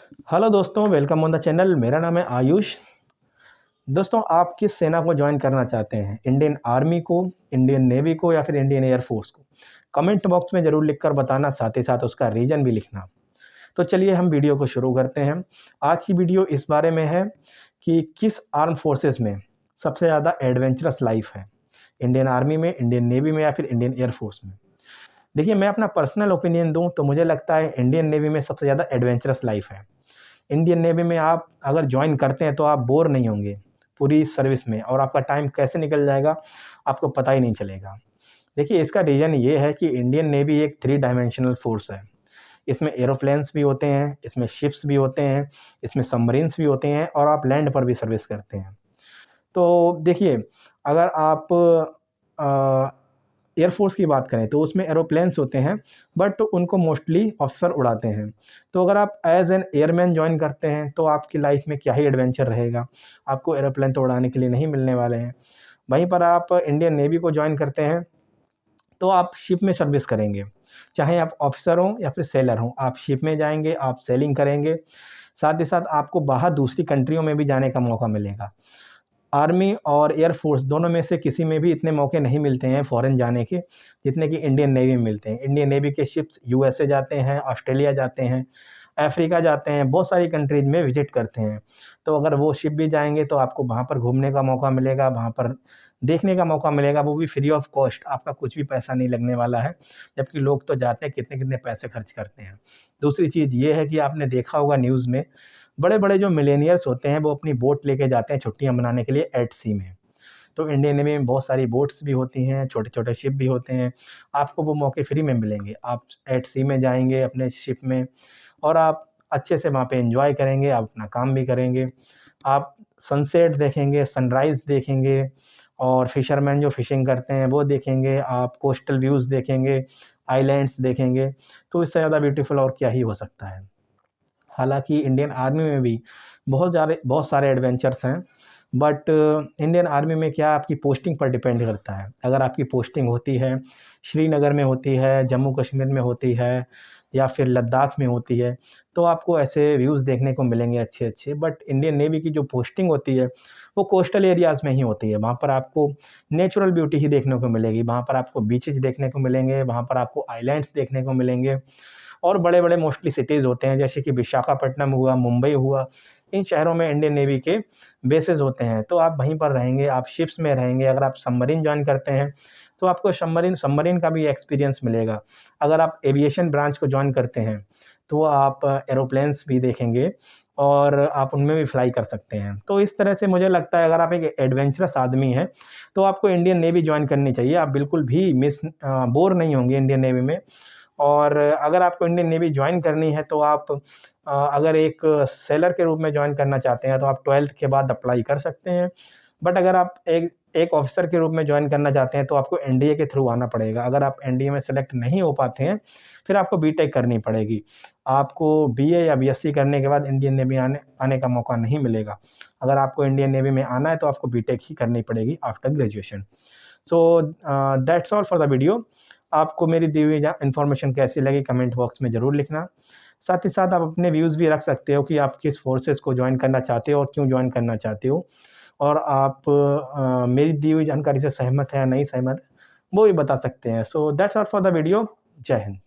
Hello दोस्तों, welcome on the channel. मेरा नाम है आयुष। दोस्तों, आप किस सेना को ज्वाइन करना चाहते हैं? इंडियन आर्मी को, इंडियन नेवी को या फिर इंडियन एयरफोर्स को? कमेंट बॉक्स में ज़रूर लिखकर बताना, साथ ही साथ उसका रीज़न भी लिखना। तो चलिए हम वीडियो को शुरू करते हैं। आज की वीडियो इस बारे में है कि किस आर्म फोर्सेस में सबसे ज़्यादा एडवेंचरस लाइफ है, इंडियन आर्मी में, इंडियन नेवी में या फिर इंडियन एयरफोर्स में। देखिए, मैं अपना पर्सनल ओपिनियन दूं तो मुझे लगता है इंडियन नेवी में सबसे ज़्यादा एडवेंचरस लाइफ है। इंडियन नेवी में आप अगर ज्वाइन करते हैं तो आप बोर नहीं होंगे पूरी सर्विस में, और आपका टाइम कैसे निकल जाएगा आपको पता ही नहीं चलेगा। देखिए, इसका रीज़न ये है कि इंडियन नेवी एक 3 डायमेंशनल फोर्स है। इसमें एरोप्लेन्स भी होते हैं, इसमें शिप्स भी होते हैं, इसमें सबमरीन्स भी होते हैं और आप लैंड पर भी सर्विस करते हैं। तो देखिए, अगर आप एयरफोर्स की बात करें तो उसमें एरोप्लेन्स होते हैं, बट उनको मोस्टली ऑफिसर उड़ाते हैं। तो अगर आप एज एन एयरमैन ज्वाइन करते हैं तो आपकी लाइफ में क्या ही एडवेंचर रहेगा, आपको एरोप्लेन तो उड़ाने के लिए नहीं मिलने वाले हैं। वहीं पर आप इंडियन नेवी को ज्वाइन करते हैं तो आप शिप में सर्विस करेंगे, चाहे आप ऑफिसर हों या फिर सेलर हों, आप शिप में जाएंगे, आप सेलिंग करेंगे। साथ ही साथ आपको बाहर दूसरी कंट्रियों में भी जाने का मौका मिलेगा। आर्मी और एयरफोर्स दोनों में से किसी में भी इतने मौके नहीं मिलते हैं फ़ॉरेन जाने के, जितने कि इंडियन नेवी में मिलते हैं। इंडियन नेवी के शिप्स यूएसए जाते हैं, ऑस्ट्रेलिया जाते हैं, अफ्रीका जाते हैं, बहुत सारी कंट्रीज़ में विज़िट करते हैं। तो अगर वो शिप भी जाएँगे तो आपको वहाँ पर घूमने का मौका मिलेगा, वहाँ पर देखने का मौका मिलेगा, वो भी फ्री ऑफ कॉस्ट, आपका कुछ भी पैसा नहीं लगने वाला है। जबकि लोग तो जाते हैं, कितने-कितने पैसे खर्च करते हैं। दूसरी चीज़ ये है कि आपने देखा होगा न्यूज़ में, बड़े-बड़े जो मिलेनियर्स होते हैं वो अपनी बोट लेके जाते हैं छुट्टियाँ मनाने के लिए एट सी में। तो इंडियन नेवी में बहुत सारी बोट्स भी होती हैं, छोटे-छोटे शिप भी होते हैं। आपको वो मौके फ्री में मिलेंगे। आप एट सी में जाएँगे अपने शिप में और आप अच्छे से वहाँ पे एन्जॉय करेंगे, आप अपना काम भी करेंगे। आप सनसेट देखेंगे, सनराइज़ देखेंगे और फिशरमैन जो फ़िशिंग करते हैं वो देखेंगे, आप कोस्टल व्यूज़ देखेंगे, आइलैंड्स देखेंगे। तो इससे ज़्यादा ब्यूटीफुल और क्या ही हो सकता है। हालाँकि इंडियन आर्मी में भी बहुत सारे एडवेंचर्स हैं, बट इंडियन आर्मी में क्या आपकी पोस्टिंग पर डिपेंड करता है। अगर आपकी पोस्टिंग होती है, श्रीनगर में होती है, जम्मू कश्मीर में होती है या फिर लद्दाख में होती है, तो आपको ऐसे व्यूज़ देखने को मिलेंगे अच्छे-अच्छे। बट इंडियन नेवी की जो पोस्टिंग होती है, वो कोस्टल एरियाज़ में ही होती है। वहाँ पर आपको नेचुरल ब्यूटी ही देखने को मिलेगी, वहाँ पर आपको बीचेज़ देखने को मिलेंगे, वहाँ पर आपको आइलैंड्स देखने को मिलेंगे। और बड़े-बड़े मोस्टली सिटीज़ होते हैं, जैसे कि विशाखापट्टनम हुआ, मुंबई हुआ, इन शहरों में इंडियन नेवी के बेसेस होते हैं। तो आप वहीं पर रहेंगे, आप शिप्स में रहेंगे। अगर आप सबमरीन जॉइन करते हैं, तो आपको सबमरीन सबमरीन का भी एक्सपीरियंस मिलेगा। अगर आप एविएशन ब्रांच को जॉइन करते हैं, तो आप एरोप्लेन्स भी देखेंगे और आप उनमें भी फ्लाई कर सकते हैं। तो इस तरह से मुझे लगता है, अगर आप एक एडवेंचरस आदमी हैं, तो आपको इंडियन नेवी जॉइन करनी चाहिए। आप बिल्कुल भी बोर नहीं होंगे इंडियन नेवी में। और अगर आपको इंडियन नेवी जॉइन करनी है तो आप अगर एक सेलर के रूप में जॉइन करना चाहते हैं तो आप 12th के बाद अप्लाई कर सकते हैं। बट अगर आप एक एक ऑफिसर के रूप में जॉइन करना चाहते हैं तो आपको एनडीए के थ्रू आना पड़ेगा। अगर आप एनडीए में सेलेक्ट नहीं हो पाते हैं, फिर आपको बीटेक करनी पड़ेगी। आपको बीए या बीएससी करने के बाद इंडियन नेवी आने आने का मौका नहीं मिलेगा। अगर आपको इंडियन नेवी में आना है तो आपको बीटेक ही करनी पड़ेगी after graduation. So that's all for the video. आपको मेरी दी हुई इन्फॉर्मेशन कैसी लगी कमेंट बॉक्स में ज़रूर लिखना। साथ ही साथ आप अपने व्यूज़ भी रख सकते हो कि आप किस फोर्सेस को जॉइन करना चाहते हो और क्यों जॉइन करना चाहते हो, और आप मेरी दी हुई जानकारी से सहमत हैं या नहीं सहमत, वो भी बता सकते हैं। So that's all for the video. जय हिंद।